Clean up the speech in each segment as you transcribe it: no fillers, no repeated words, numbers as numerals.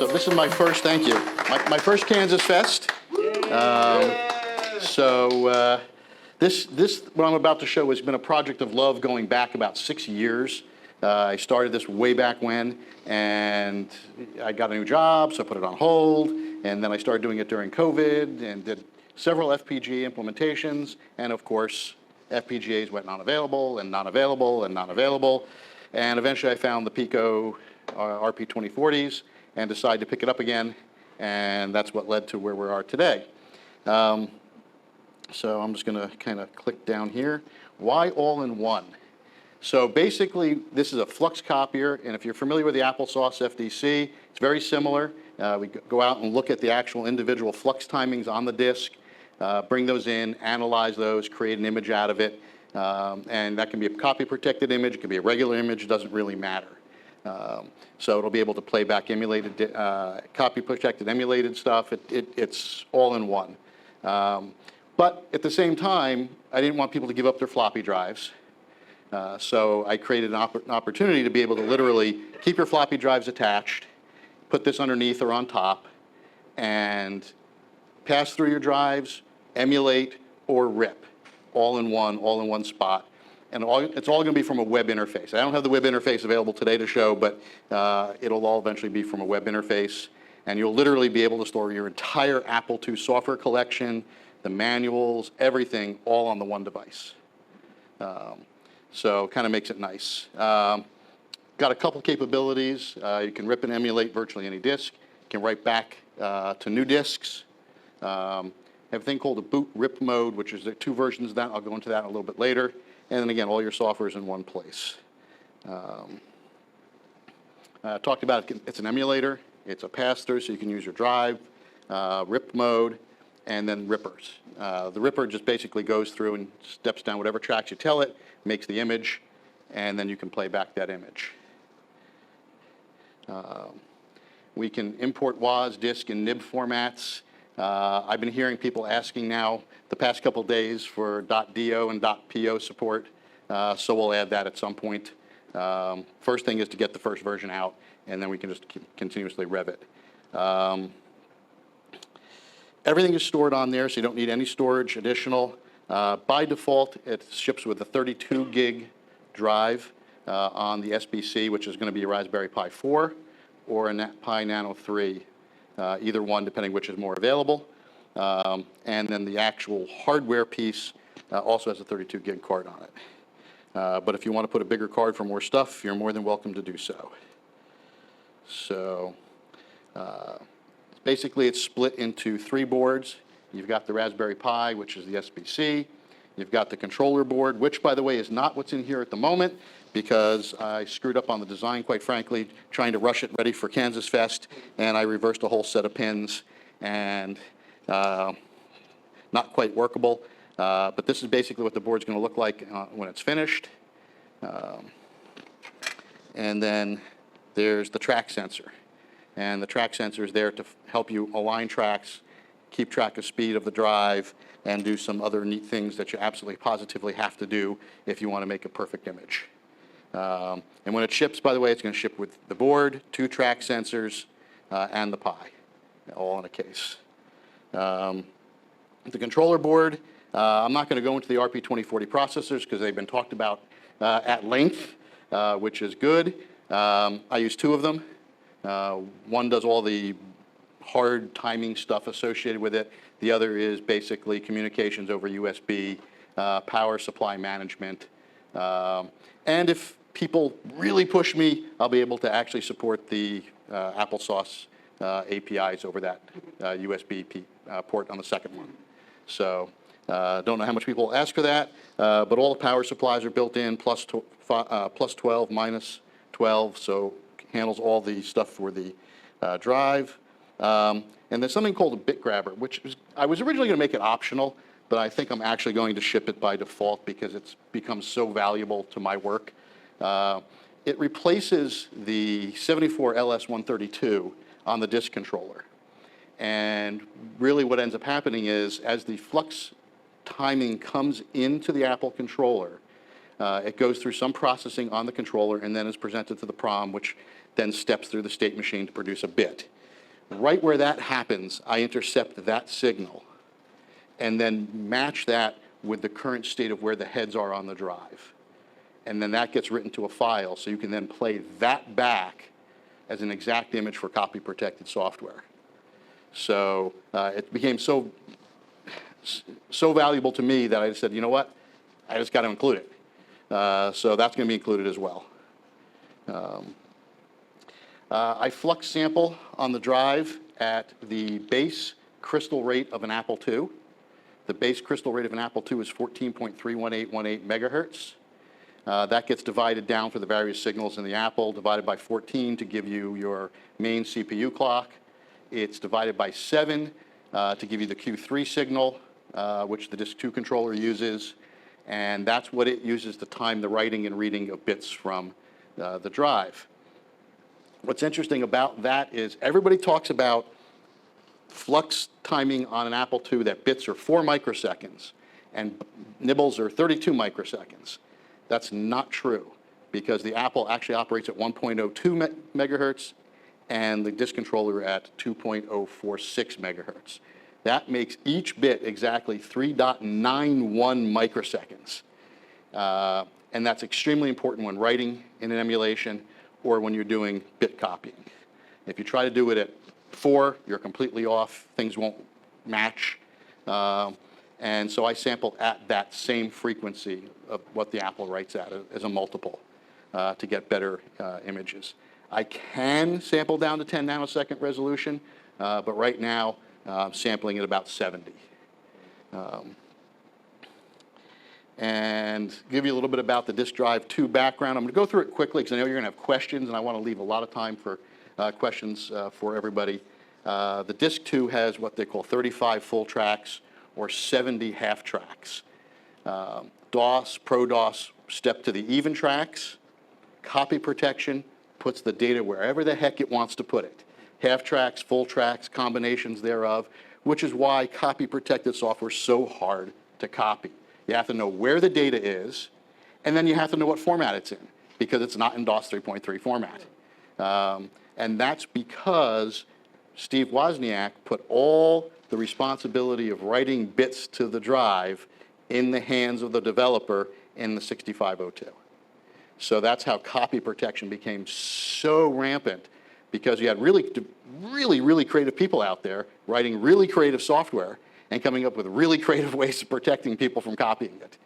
So this is my first, thank you, my first KansasFest. This, what I'm about to show has been a project of love going back about 6 years. I started this way back when, and I got a new job, so I put it on hold, and then I started doing it during COVID, and did several FPGA implementations, and of course, FPGAs went non-available, and non-available, and non-available, and eventually I found the Pico RP2040s, and decided to pick it up again, and that's what led to where we are today. So I'm just going to kind of click down here. Why all-in-one? So basically, this is a flux copier, and if you're familiar with the applesauce FDC, it's very similar. We go out and look at the actual individual flux timings on the disk, bring those in, analyze those, create an image out of it, and that can be a copy-protected image, it can be a regular image, it doesn't really matter. So it'll be able to play back emulated, copy-protected emulated stuff. It's all in one. But at the same time, I didn't want people to give up their floppy drives. So I created an opportunity to be able to literally keep your floppy drives attached, put this underneath or on top, and pass through your drives, emulate, or rip, all in one spot. And it's all going to be from a web interface. I don't have the web interface available today to show, but it'll all eventually be from a web interface. And you'll literally be able to store your entire Apple II software collection, the manuals, everything, all on the one device. So kind of makes it nice. Got a couple capabilities. You can rip and emulate virtually any disk. You can write back to new disks. Have a thing called a boot rip mode, which is there are two versions of that. I'll go into that a little bit later. And then again, all your software is in one place. Talked about it, it's an emulator. It's a pass-through, so you can use your drive, rip mode, and then rippers. The ripper just basically goes through and steps down whatever tracks you tell it, makes the image, and then you can play back that image. We can import WAS, disk, and NIB formats. I've been hearing people asking now the past couple of days for .do and .po support, so we'll add that at some point. First thing is to get the first version out, and then we can just continuously rev it. Everything is stored on there, so you don't need any storage additional. By default, it ships with a 32 gig drive on the SBC, which is going to be a Raspberry Pi 4 or a Pi Nano 3. Either one, depending which is more available. And then the actual hardware piece also has a 32 gig card on it. But if you want to put a bigger card for more stuff, you're more than welcome to do so. So basically it's split into 3 boards. You've got the Raspberry Pi, which is the SBC. You've got the controller board, which, by the way, is not what's in here at the moment because I screwed up on the design, quite frankly, trying to rush it ready for KansasFest, and I reversed a whole set of pins, and not quite workable. But this is basically what the board's going to look like when it's finished. And then there's the track sensor. And the track sensor is there to help you align tracks, keep track of speed of the drive, and do some other neat things that you absolutely positively have to do if you want to make a perfect image. And when it ships, by the way, it's going to ship with the board, 2 track sensors, and the Pi, all in a case. The controller board, I'm not going to go into the RP2040 processors because they've been talked about at length, which is good. I use 2 of them. One does all the hard timing stuff associated with it. The other is basically communications over USB, power supply management. And if people really push me, I'll be able to actually support the applesauce APIs over that USB port on the second one. So don't know how much people ask for that, but all the power supplies are built in, plus 12, minus 12, so handles all the stuff for the drive. And there's something called a bit grabber, which I was originally going to make it optional, but I think I'm actually going to ship it by default because it's become so valuable to my work. It replaces the 74LS132 on the disk controller. And really what ends up happening is as the flux timing comes into the Apple controller, it goes through some processing on the controller and then is presented to the prom, which then steps through the state machine to produce a bit. Right where that happens, I intercept that signal and then match that with the current state of where the heads are on the drive. And then that gets written to a file, so you can then play that back as an exact image for copy-protected software. So it became so valuable to me that I said, you know what, I just got to include it. So that's going to be included as well. I flux sample on the drive at the base crystal rate of an Apple II. The base crystal rate of an Apple II is 14.31818 megahertz. That gets divided down for the various signals in the Apple, divided by 14 to give you your main CPU clock. It's divided by 7 to give you the Q3 signal, which the Disk 2 controller uses. And that's what it uses to time the writing and reading of bits from the drive. What's interesting about that is everybody talks about flux timing on an Apple II that bits are 4 microseconds and nibbles are 32 microseconds. That's not true, because the Apple actually operates at 1.02 megahertz and the disk controller at 2.046 megahertz. That makes each bit exactly 3.91 microseconds. And that's extremely important when writing in an emulation or when you're doing bit copying. If you try to do it at 4, you're completely off. Things won't match. And so I sample at that same frequency of what the Apple writes at as a multiple to get better images. I can sample down to 10 nanosecond resolution, but right now I'm sampling at about 70. And give you a little bit about the disk drive 2 background. I'm going to go through it quickly because I know you're going to have questions, and I want to leave a lot of time for questions for everybody. The disk 2 has what they call 35 full tracks or 70 half tracks. DOS, Pro-DOS step to the even tracks. Copy protection puts the data wherever the heck it wants to put it. Half tracks, full tracks, combinations thereof, which is why copy protected software is so hard to copy. You have to know where the data is, and then you have to know what format it's in, because it's not in DOS 3.3 format. And that's because Steve Wozniak put all the responsibility of writing bits to the drive in the hands of the developer in the 6502. So that's how copy protection became so rampant, because you had really creative people out there writing really creative software and coming up with really creative ways of protecting people from copying it.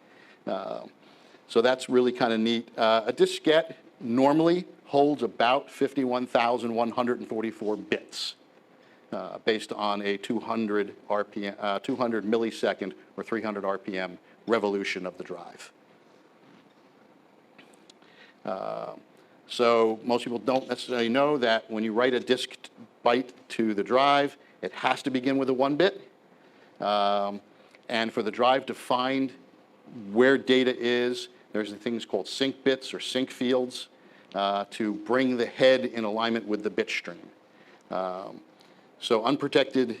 So that's really kind of neat. A diskette normally holds about 51,144 bits based on a 200 millisecond or 300 RPM revolution of the drive. So most people don't necessarily know that when you write a disk byte to the drive, it has to begin with a 1-bit. And for the drive to find where data is, there's things called sync bits or sync fields to bring the head in alignment with the bit stream. So unprotected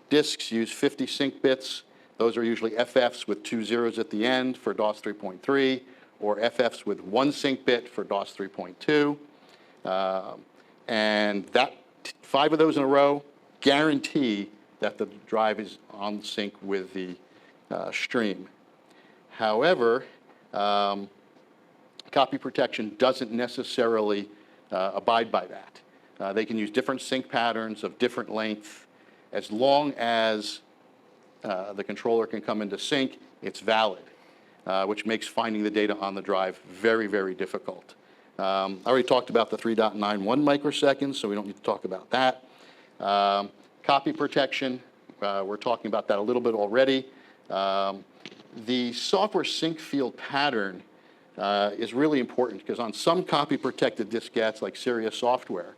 disks use 50 sync bits. Those are usually FFs with 2 zeros at the end for DOS 3.3, or FFs with 1 sync bit for DOS 3.2. And that 5 of those in a row guarantee that the drive is on sync with the stream. However, copy protection doesn't necessarily abide by that. They can use different sync patterns of different length. As long as the controller can come into sync, it's valid, which makes finding the data on the drive very difficult. I already talked about the 3.91 microseconds, so we don't need to talk about that. Copy protection, we're talking about that a little bit already. The software sync field pattern is really important, because on some copy protected diskettes like Sirius Software,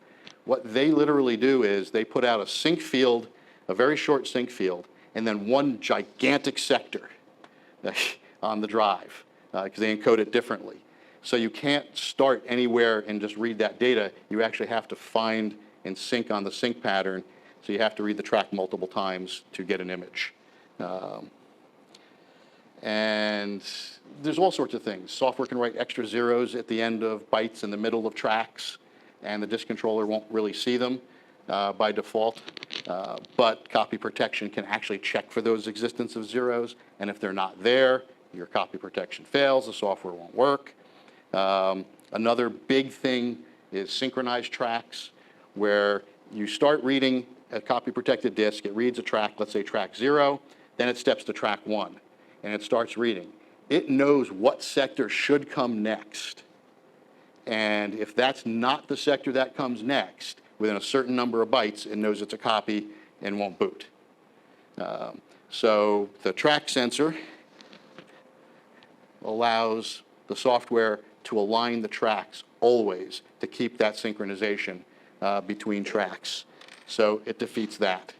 what they literally do is they put out a sync field, a very short sync field, and then one gigantic sector on the drive, because they encode it differently. So you can't start anywhere and just read that data. You actually have to find and sync on the sync pattern. So you have to read the track multiple times to get an image. And there's all sorts of things. Software can write extra zeros at the end of bytes in the middle of tracks, and the disk controller won't really see them. by default, but copy protection can actually check for those existence of zeros, and if they're not there, your copy protection fails, the software won't work. Another big thing is synchronized tracks, where you start reading a copy protected disk, it reads a track, let's say track 0, then it steps to track 1, and it starts reading. It knows what sector should come next. And if that's not the sector that comes next, within a certain number of bytes, it knows it's a copy and won't boot. So the track sensor allows the software to align the tracks always to keep that synchronization between tracks. So it defeats that.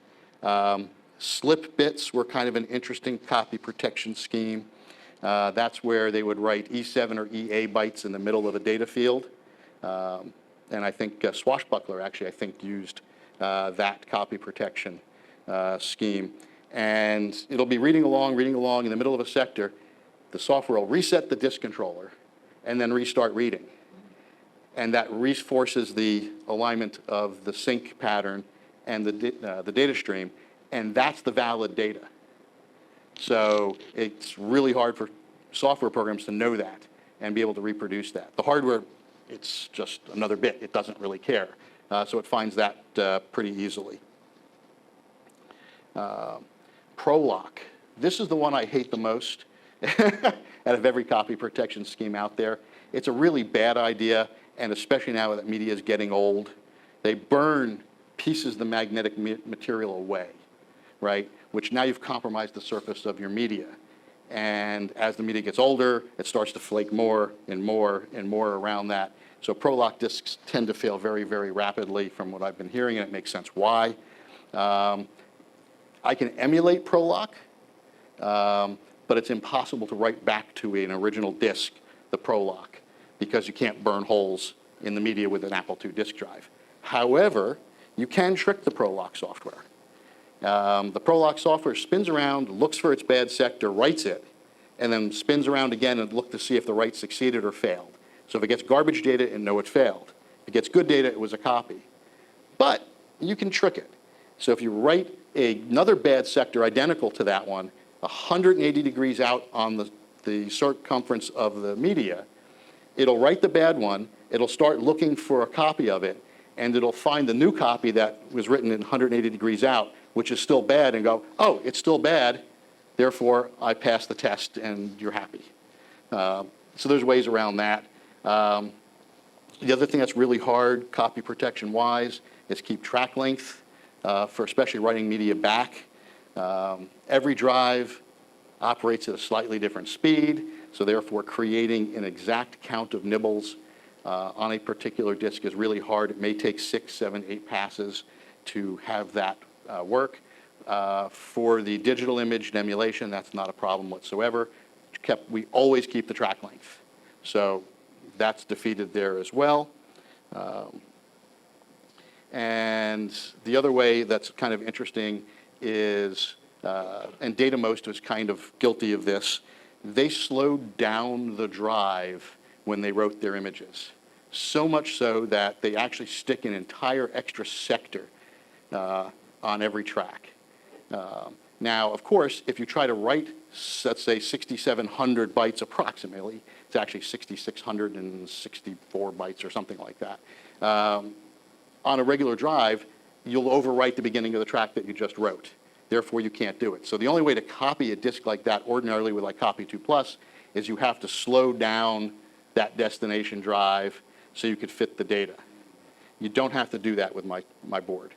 Slip bits were kind of an interesting copy protection scheme. That's where they would write E7 or EA bytes in the middle of a data field. And I think Swashbuckler actually, I think, used that copy protection scheme. And it'll be reading along in the middle of a sector. The software will reset the disk controller and then restart reading. And that reinforces the alignment of the sync pattern and the data stream, and that's the valid data. So it's really hard for software programs to know that and be able to reproduce that. The hardware, it's just another bit. It doesn't really care. So it finds that pretty easily. ProLock. This is the one I hate the most out of every copy protection scheme out there. It's a really bad idea, and especially now that media is getting old. They burn pieces of the magnetic material away, right? Which now you've compromised the surface of your media. And as the media gets older, it starts to flake more and more and more around that. So ProLock disks tend to fail very, very rapidly from what I've been hearing, and it makes sense why. I can emulate ProLock, but it's impossible to write back to an original disk, the ProLock, because you can't burn holes in the media with an Apple2Disk drive. However, you can trick the ProLock software. The ProLock software spins around, looks for its bad sector, writes it, and then spins around again and looks to see if the write succeeded or failed. So if it gets garbage data, it knows it failed. If it gets good data, it was a copy. But you can trick it. So if you write another bad sector identical to that one, 180 degrees out on the circumference of the media, it'll write the bad one, it'll start looking for a copy of it, and it'll find the new copy that was written in 180 degrees out, which is still bad, and go, oh, it's still bad, therefore I passed the test and you're happy. So there's ways around that. The other thing that's really hard, copy protection-wise, is keep track length for especially writing media back. Every drive operates at a slightly different speed, so therefore creating an exact count of nibbles on a particular disk is really hard. It may take 6, 7, 8 passes to have that work. For the digital image and emulation, that's not a problem whatsoever. We always keep the track length. So that's defeated there as well. And the other way that's kind of interesting is, and DataMost was kind of guilty of this, they slowed down the drive when they wrote their images. So much so that they actually stick an entire extra sector on every track. Now, of course, if you try to write, let's say, 6,700 bytes approximately, it's actually 6,664 bytes or something like that. On a regular drive, you'll overwrite the beginning of the track that you just wrote. Therefore, you can't do it. So the only way to copy a disk like that ordinarily with like Copy 2+ is you have to slow down that destination drive so you could fit the data. You don't have to do that with my board.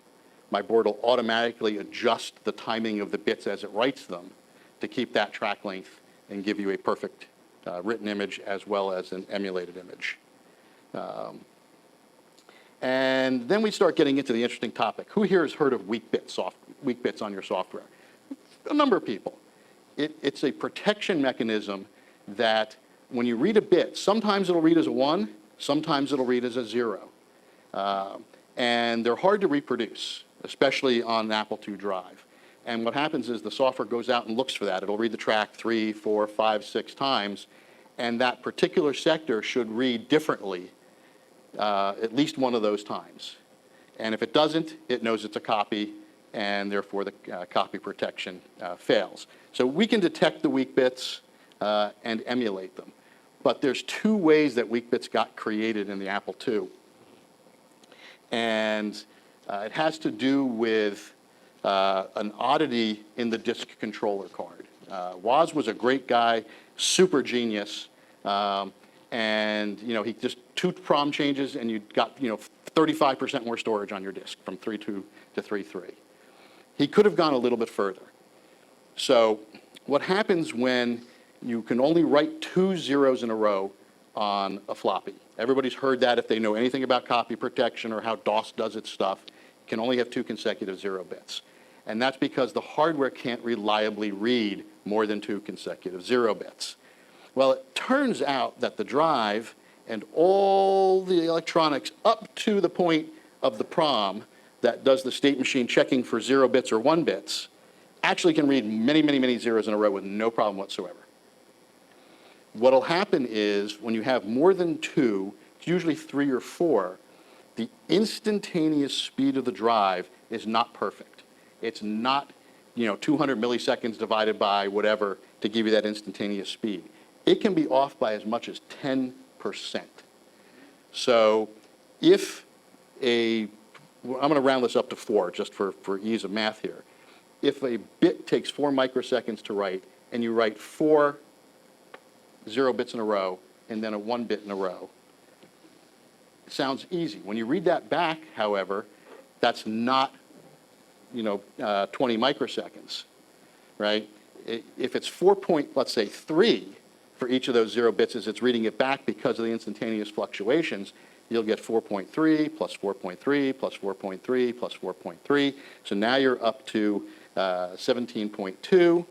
My board will automatically adjust the timing of the bits as it writes them to keep that track length and give you a perfect written image as well as an emulated image. And then we start getting into the interesting topic. Who here has heard of weak bits on your software? A number of people. It's a protection mechanism that when you read a bit, sometimes it'll read as a 1, sometimes it'll read as a 0. And they're hard to reproduce, especially on an Apple II drive. And what happens is the software goes out and looks for that. It'll read the track 3, 4, 5, 6 times, and that particular sector should read differently at least one of those times. And if it doesn't, it knows it's a copy, and therefore the copy protection fails. So we can detect the weak bits and emulate them. But there's two ways that weak bits got created in the Apple II. And it has to do with an oddity in the disk controller card. Woz was a great guy, super genius, and he just 2 prom changes and you got 35% more storage on your disk from 3.2 to 3.3. He could have gone a little bit further. So what happens when you can only write 2 zeros in a row on a floppy? Everybody's heard that if they know anything about copy protection or how DOS does its stuff. You can only have 2 consecutive 0 bits. And that's because the hardware can't reliably read more than 2 consecutive 0 bits. Well, it turns out that the drive and all the electronics up to the point of the prom that does the state machine checking for 0 bits or 1 bits actually can read many, many, many zeros in a row with no problem whatsoever. What will happen is when you have more than 2, it's usually 3 or 4, the instantaneous speed of the drive is not perfect. It's not 200 milliseconds divided by whatever to give you that instantaneous speed. It can be off by as much as 10%. So if I'm going to round this up to 4 just for ease of math here. If a bit takes 4 microseconds to write and you write 4 0 bits in a row and then a 1 bit in a row, it sounds easy. When you read that back, however, that's not 20 microseconds, right? If it's 4.3 for each of those 0 bits as it's reading it back because of the instantaneous fluctuations, you'll get 4.3 plus 4.3 plus 4.3 plus 4.3. So now you're up to 17.2.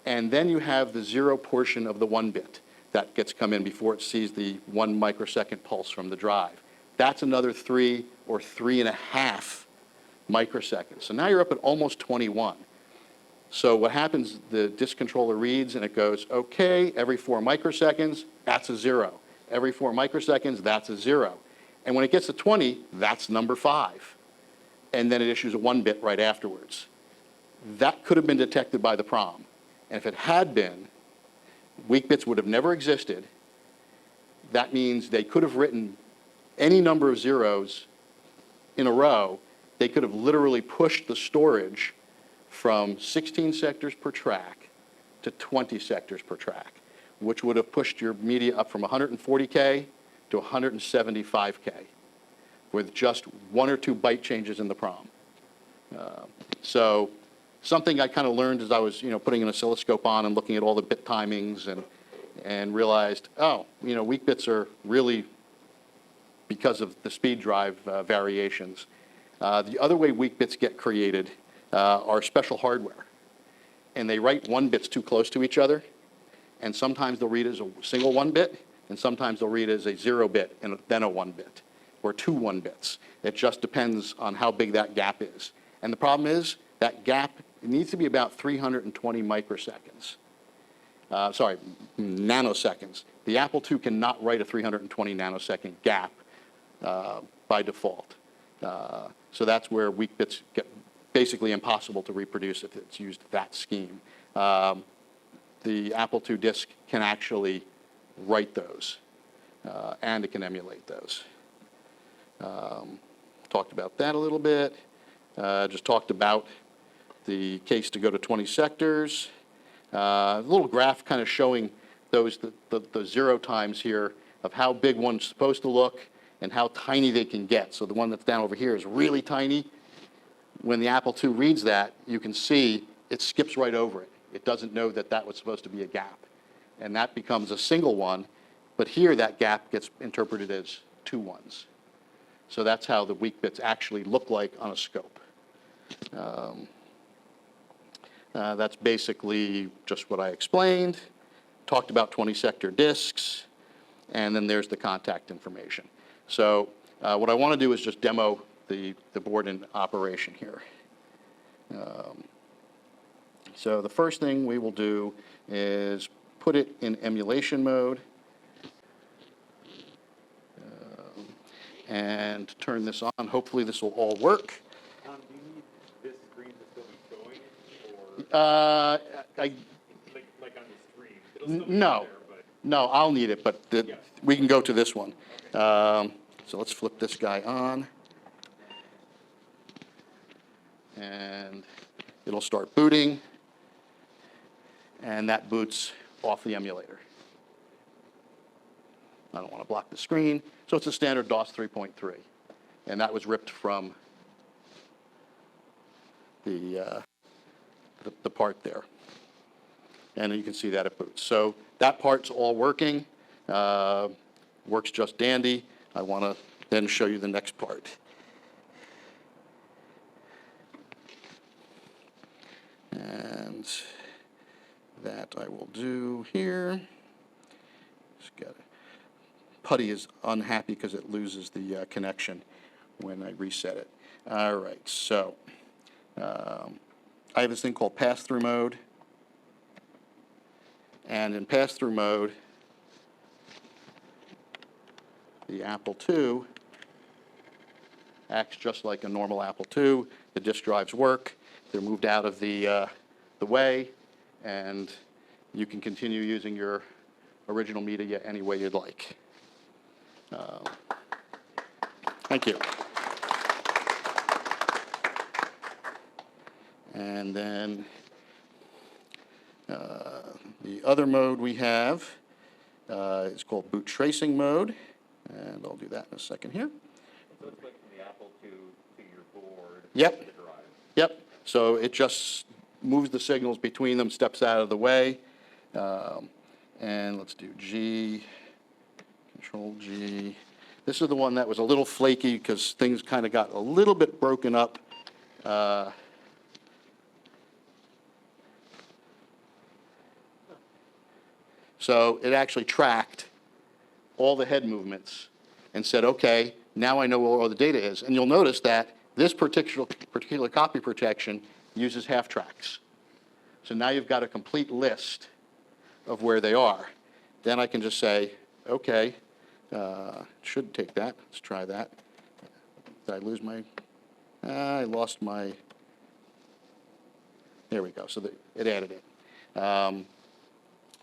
And then you have the 0 portion of the 1 bit that gets come in before it sees the 1 microsecond pulse from the drive. That's another 3 or 3.5 microseconds. So now you're up at almost 21. So what happens, the disk controller reads and it goes, okay, every 4 microseconds, that's a 0. Every 4 microseconds, that's a 0. And when it gets to 20, that's number 5. And then it issues a 1 bit right afterwards. That could have been detected by the prom. And if it had been, weak bits would have never existed. That means they could have written any number of zeros in a row. They could have literally pushed the storage from 16 sectors per track to 20 sectors per track, which would have pushed your media up from 140K to 175K with just 1 or 2 byte changes in the prom. So something I kind of learned as I was putting an oscilloscope on and looking at all the bit timings and realized, weak bits are really because of the speed drive variations. The other way weak bits get created are special hardware. And they write 1 bits too close to each other. And sometimes they'll read as a single 1 bit, and sometimes they'll read as a 0 bit and then a 1 bit, or 2 1 bits. It just depends on how big that gap is. And the problem is that gap needs to be about 320 microseconds. Nanoseconds. The Apple II cannot write a 320 nanosecond gap by default. So that's where weak bits get basically impossible to reproduce if it's used that scheme. The Apple2Disk can actually write those, and it can emulate those. Talked about that a little bit. Just talked about the case to go to 20 sectors. A little graph kind of showing the 0 times here of how big one's supposed to look and how tiny they can get. So the one that's down over here is really tiny. When the Apple II reads that, you can see it skips right over it. It doesn't know that that was supposed to be a gap. And that becomes a single 1. But here, that gap gets interpreted as 2 1s. So that's how the weak bits actually look like on a scope. That's basically just what I explained. Talked about 20-sector disks. And then there's the contact information. So what I want to do is just demo the board in operation here. So the first thing we will do is put it in emulation mode. and turn this on. Hopefully this will all work. Do you need this screen to still be showing, or like on the stream? It'll still be No, there, but no, I'll need it, but Yeah. we can go to this one. Okay. So let's flip this guy on. And it'll start booting. And that boots off the emulator. I don't want to block the screen. So it's a standard DOS 3.3. And that was ripped from the part there. And you can see that it boots. So that part's all working. Works just dandy. I want to then show you the next part. And that I will do here. Just got it. Putty is unhappy because it loses the connection when I reset it. All right, so I have this thing called pass-through mode. And in pass-through mode, the Apple II acts just like a normal Apple II. The disk drives work. They're moved out of the way, and you can continue using your original media any way you'd like. Thank you. And then the other mode we have is called boot tracing mode, and I'll do that in a second here. So it's like from the Apple II to your board. Yep. To the drive. Yep. So it just moves the signals between them, steps out of the way. And let's do G, Control G. This is the one that was a little flaky because things kind of got a little bit broken up. So it actually tracked all the head movements and said, okay, now I know where all the data is. And you'll notice that this particular copy protection uses half tracks. So now you've got a complete list of where they are. Then I can just say, okay, should take that. Let's try that. Did I lose my, I lost my, there we go. So it added it.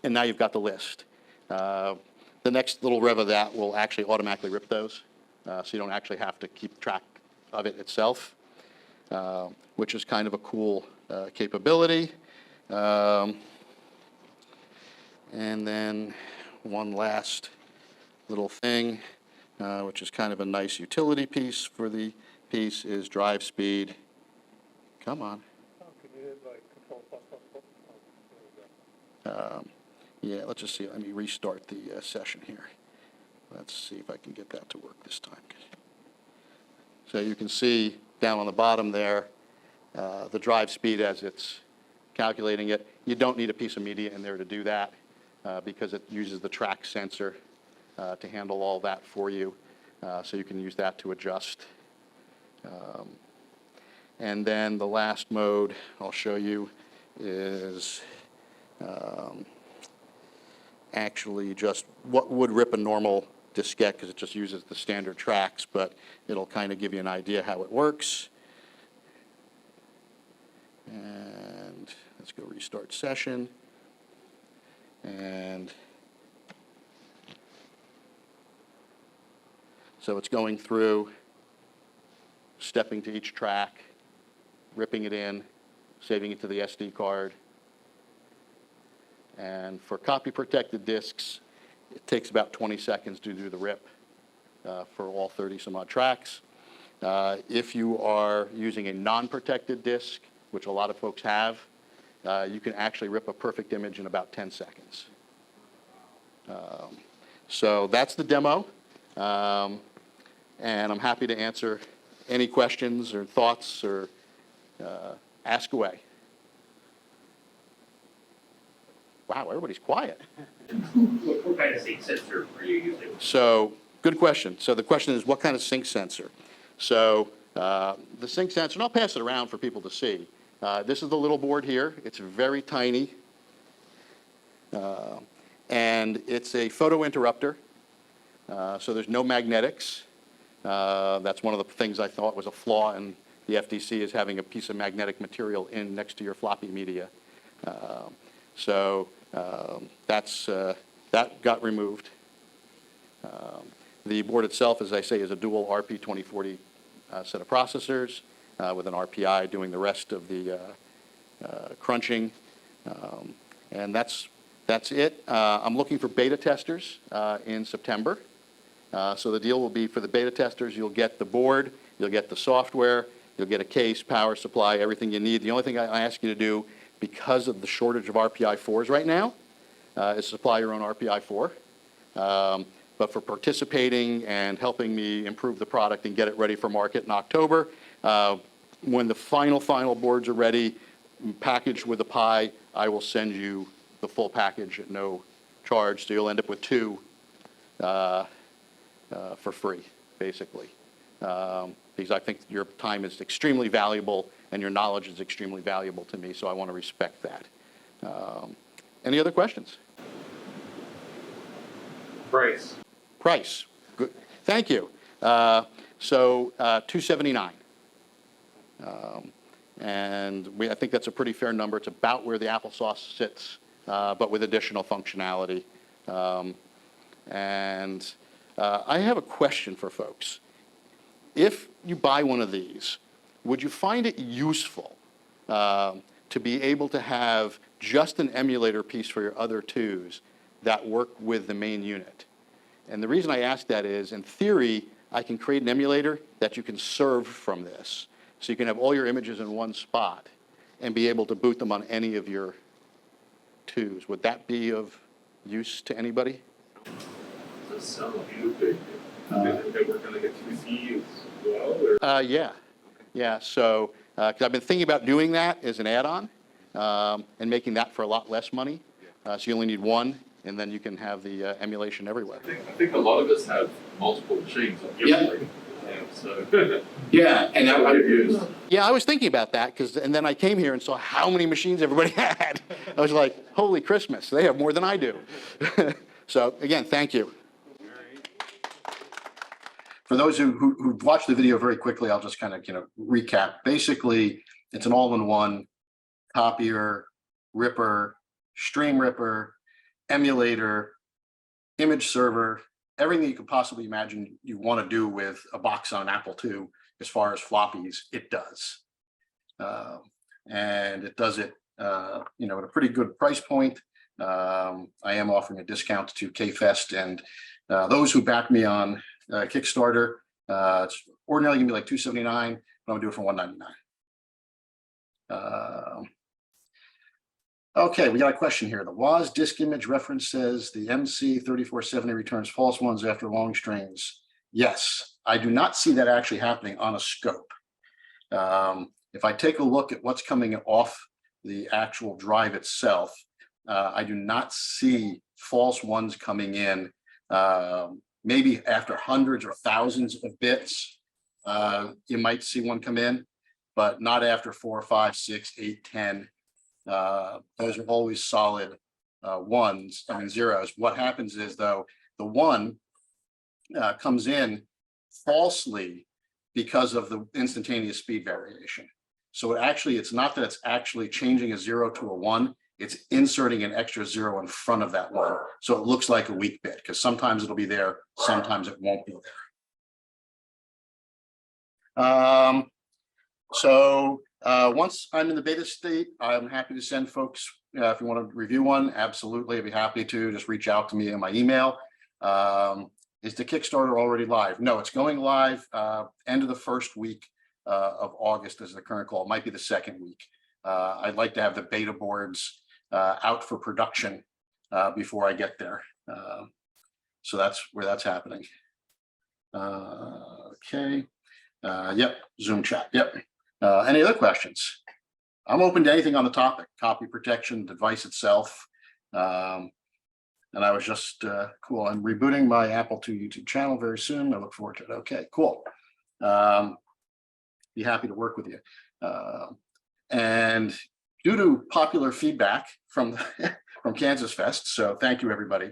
And now you've got the list. The next little rev of that will actually automatically rip those, so you don't actually have to keep track of it itself, which is kind of a cool capability. And then one last little thing, which is kind of a nice utility piece for the piece, is drive speed. Come on. Can you hit like control plus plus plus? There you go. Yeah, let's just see. Let me restart the session here. Let's see if I can get that to work this time. So you can see down on the bottom there, the drive speed as it's calculating it. You don't need a piece of media in there to do that because it uses the track sensor to handle all that for you. So you can use that to adjust. And then the last mode I'll show you is actually just what would rip a normal diskette, because it just uses the standard tracks, but it'll kind of give you an idea how it works. And let's go restart session. And so it's going through, stepping to each track, ripping it in, saving it to the SD card. And for copy-protected disks, it takes about 20 seconds to do the rip for all 30-some-odd tracks. If you are using a non-protected disk, which a lot of folks have, you can actually rip a perfect image in about 10 seconds. So that's the demo. And I'm happy to answer any questions or thoughts or ask away. Wow, everybody's quiet. What kind of sync sensor are you using? So, good question. So the question is, what kind of sync sensor? So the sync sensor, and I'll pass it around for people to see. This is the little board here. It's very tiny. And it's a photo interrupter. So there's no magnetics. That's one of the things I thought was a flaw in the FDC, is having a piece of magnetic material in next to your floppy media. That got removed. The board itself, as I say, is a dual RP2040 set of processors with an RPI doing the rest of the crunching. And that's it. I'm looking for beta testers in September. So the deal will be, for the beta testers, you'll get the board, you'll get the software, you'll get a case, power supply, everything you need. The only thing I ask you to do, because of the shortage of RPI-4s right now, is supply your own RPI-4. But for participating and helping me improve the product and get it ready for market in October, when the final boards are ready, packaged with a Pi, I will send you the full package at no charge. So you'll end up with 2 for free, basically. Because I think your time is extremely valuable and your knowledge is extremely valuable to me, so I want to respect that. Any other questions? Price. Price, good, thank you. So $279. And I think that's a pretty fair number. It's about where the applesauce sits, but with additional functionality. I have a question for folks. If you buy one of these, would you find it useful to be able to have just an emulator piece for your other 2s that work with the main unit? And the reason I ask that is, in theory, I can create an emulator that you can serve from this. So you can have all your images in one spot and be able to boot them on any of your 2s. Would that be of use to anybody? Does sound stupid. They work on like a 2C as well? Or? Yeah. So, because I've been thinking about doing that as an add-on and making that for a lot less money. So you only need one, and then you can have the emulation everywhere. I think a lot of us have multiple machines on everything. So Yeah, and that would use. Yeah, I was thinking about that, and then I came here and saw how many machines everybody had. I was like, holy Christmas, they have more than I do. So again, thank you. For those who watched the video very quickly, I'll just kind of recap. Basically, it's an all-in-one copier, ripper, stream ripper, emulator, image server, everything you could possibly imagine you want to do with a box on an Apple II as far as floppies, it does. And it does it at a pretty good price point. I am offering a discount to KansasFest, and those who back me on Kickstarter, it's ordinarily gonna be like $279, but I'm gonna do it for $199. Okay, we got a question here. The WAS disk image reference says the MC3470 returns false ones after long strings. Yes, I do not see that actually happening on a scope. If I take a look at what's coming off the actual drive itself, I do not see false ones coming in. Maybe after hundreds or thousands of bits, you might see one come in, but not after 4, 5, 6, 8, 10. Those are always solid ones, zeros. What happens is, though, the 1 comes in falsely because of the instantaneous speed variation. So it's not that it's actually changing a 0 to a 1. It's inserting an extra 0 in front of that 1. So it looks like a weak bit, because sometimes it'll be there, sometimes it won't be there. Once I'm in the beta state, I'm happy to send folks, if you want to review one, absolutely, I'd be happy to. Just reach out to me in my email. Is the Kickstarter already live? No, it's going live end of the first week of August is the current call. It might be the second week. I'd like to have the beta boards out for production before I get there. So that's where that's happening. Okay. Yep. Zoom chat. Yep. Any other questions? I'm open to anything on the topic, copy protection, device itself. And I was just cool. I'm rebooting my Apple II YouTube channel very soon. I look forward to it. Okay, cool. Be happy to work with you. And due to popular feedback from KansasFest, so thank you everybody.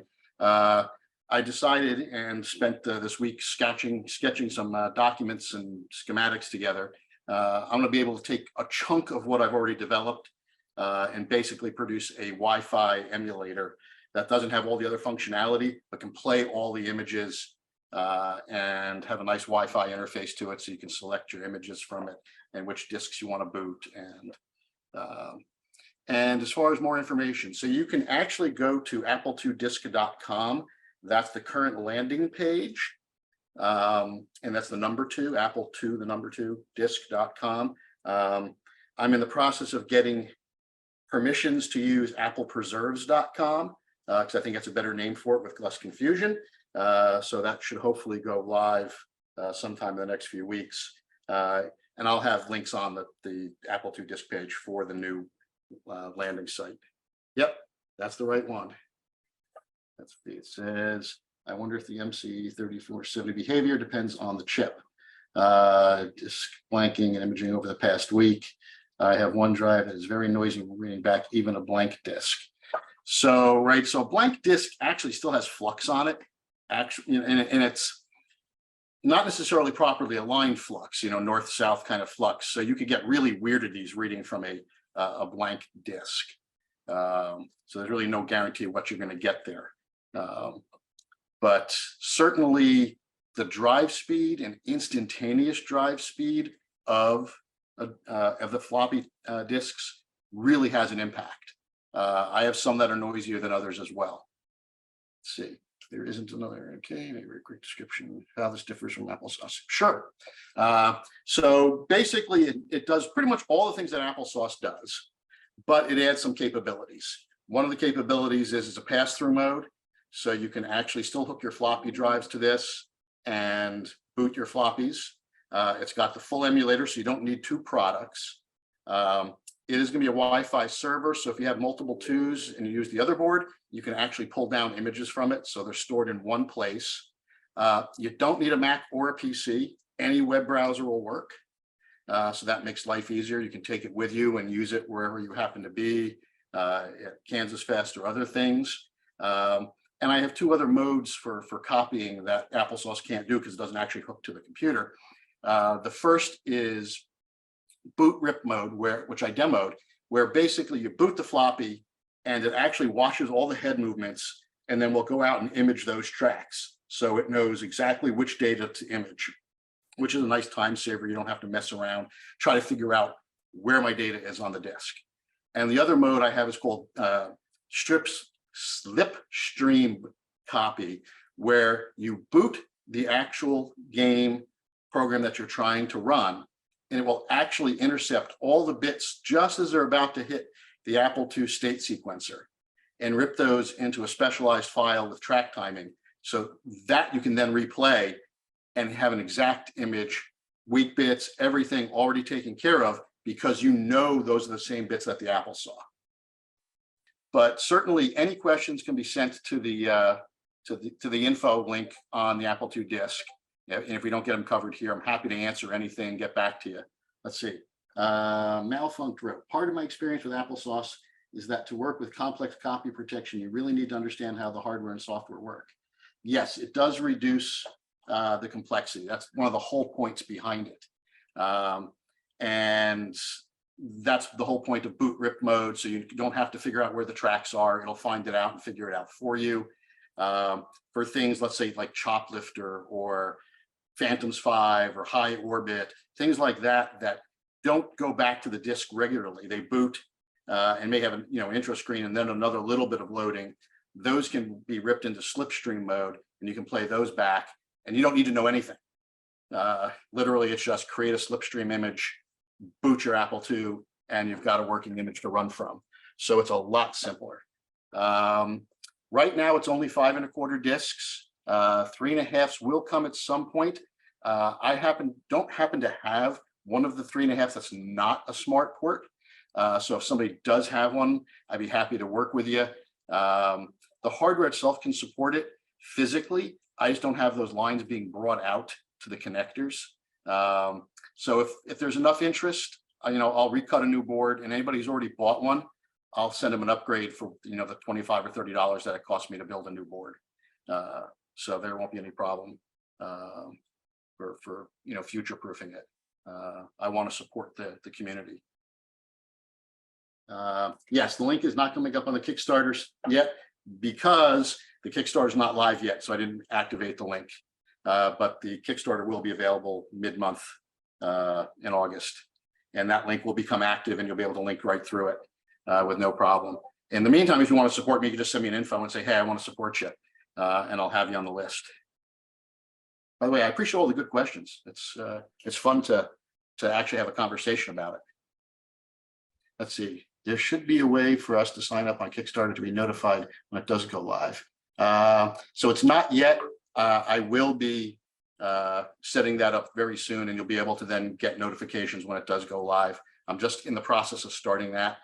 I decided and spent this week sketching some documents and schematics together. I'm going to be able to take a chunk of what I've already developed and basically produce a Wi-Fi emulator that doesn't have all the other functionality, but can play all the images and have a nice Wi-Fi interface to it, so you can select your images from it and which disks you want to boot. And as far as more information, so you can actually go to Apple2Disk.com. That's the current landing page. And that's the number 2, Apple2, the number 2, disk.com. I'm in the process of getting permissions to use applepreserves.com because I think that's a better name for it with less confusion. So that should hopefully go live sometime in the next few weeks. And I'll have links on the Apple2Disk page for the new landing site. Yep, that's the right one. It says, I wonder if the MC3470 behavior depends on the chip. Disk blanking and imaging over the past week. I have one drive that is very noisy when reading back even a blank disk. So, right, so blank disk actually still has flux on it. Actually, and it's not necessarily properly aligned flux, north-south kind of flux. So you could get really weirdities reading from a blank disk. So there's really no guarantee what you're going to get there. But certainly the drive speed and instantaneous drive speed of the floppy disks really has an impact. I have some that are noisier than others as well. Let's see, there isn't another, okay, maybe a quick description of how this differs from applesauce. Sure. So basically it does pretty much all the things that applesauce does, but it adds some capabilities. One of the capabilities is it's a pass-through mode. So you can actually still hook your floppy drives to this and boot your floppies. It's got the full emulator, so you don't need 2 products. It is going to be a Wi-Fi server, so if you have multiple 2s and you use the other board, you can actually pull down images from it, so they're stored in one place. You don't need a Mac or a PC. Any web browser will work, so that makes life easier. You can take it with you and use it wherever you happen to be, at KansasFest or other things. And I have 2 other modes for copying that applesauce can't do because it doesn't actually hook to the computer. The first is boot rip mode, which I demoed, where basically you boot the floppy and it actually watches all the head movements and then will go out and image those tracks. So it knows exactly which data to image, which is a nice time saver. You don't have to mess around, try to figure out where my data is on the disk. And the other mode I have is called slipstream copy, where you boot the actual game program that you're trying to run, and it will actually intercept all the bits just as they're about to hit the Apple II state sequencer and rip those into a specialized file with track timing, so that you can then replay and have an exact image, weak bits, everything already taken care of, because those are the same bits that the Apple saw. But certainly any questions can be sent to the info link on the Apple2Disk. And if we don't get them covered here, I'm happy to answer anything, get back to you. Let's see. Malfunct wrote, part of my experience with applesauce is that to work with complex copy protection, you really need to understand how the hardware and software work. Yes, it does reduce the complexity. That's one of the whole points behind it. And that's the whole point of boot rip mode. So you don't have to figure out where the tracks are. It'll find it out and figure it out for you. For things, let's say like Choplifter or Phantoms 5 or High Orbit, things like that, that don't go back to the disk regularly. They boot and may have an intro screen and then another little bit of loading. Those can be ripped into slipstream mode and you can play those back and you don't need to know anything. Literally, it's just create a slipstream image, boot your Apple II, and you've got a working image to run from. So it's a lot simpler. Right now, it's only 5 1/4 discs. 3 1/2 will come at some point. I don't happen to have one of the 3 1/2 that's not a smart port. So if somebody does have one, I'd be happy to work with you. The hardware itself can support it physically. I just don't have those lines being brought out to the connectors. So if there's enough interest, I'll recut a new board, and anybody who's already bought one, I'll send them an upgrade for the $25 or $30 that it cost me to build a new board. So there won't be any problem for future proofing it. I want to support the community. Yes, the link is not coming up on the Kickstarters yet because the Kickstarter is not live yet, so I didn't activate the link. But the Kickstarter will be available mid-month in August, and that link will become active, and you'll be able to link right through it with no problem. In the meantime, if you want to support me, you can just send me an info and say, hey, I want to support you, and I'll have you on the list. By the way, I appreciate all the good questions. It's fun to actually have a conversation about it. Let's see. There should be a way for us to sign up on Kickstarter to be notified when it does go live. So it's not yet. I will be setting that up very soon, and you'll be able to then get notifications when it does go live. I'm just in the process of starting that.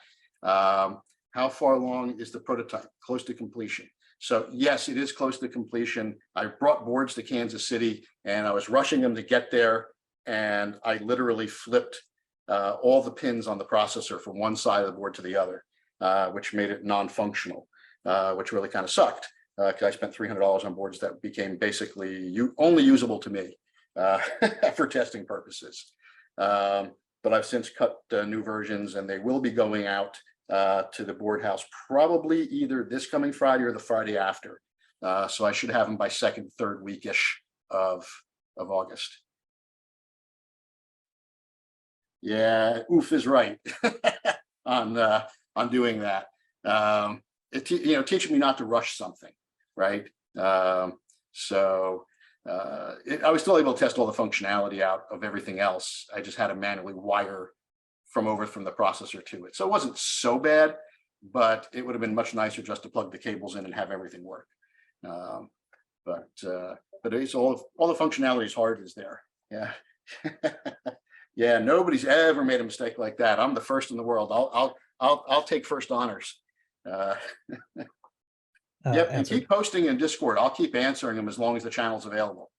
How far along is the prototype? Close to completion. So yes, it is close to completion. I brought boards to Kansas City, and I was rushing them to get there, and I literally flipped all the pins on the processor from one side of the board to the other, which made it non-functional, which really kind of sucked because I spent $300 on boards that became basically only usable to me for testing purposes. But I've since cut new versions, and they will be going out to the board house probably either this coming Friday or the Friday after. So I should have them by second, third weekish of August. Yeah, oof is right on doing that. Teaching me not to rush something, right? I was still able to test all the functionality out of everything else. I just had to manually wire from the processor to it. So it wasn't so bad, but it would have been much nicer just to plug the cables in and have everything work. But it's all the functionality is hard is there. Yeah. Yeah, nobody's ever made a mistake like that. I'm the first in the world. I'll take first honors. Yep, and keep posting in Discord. I'll keep answering them as long as the channel's available.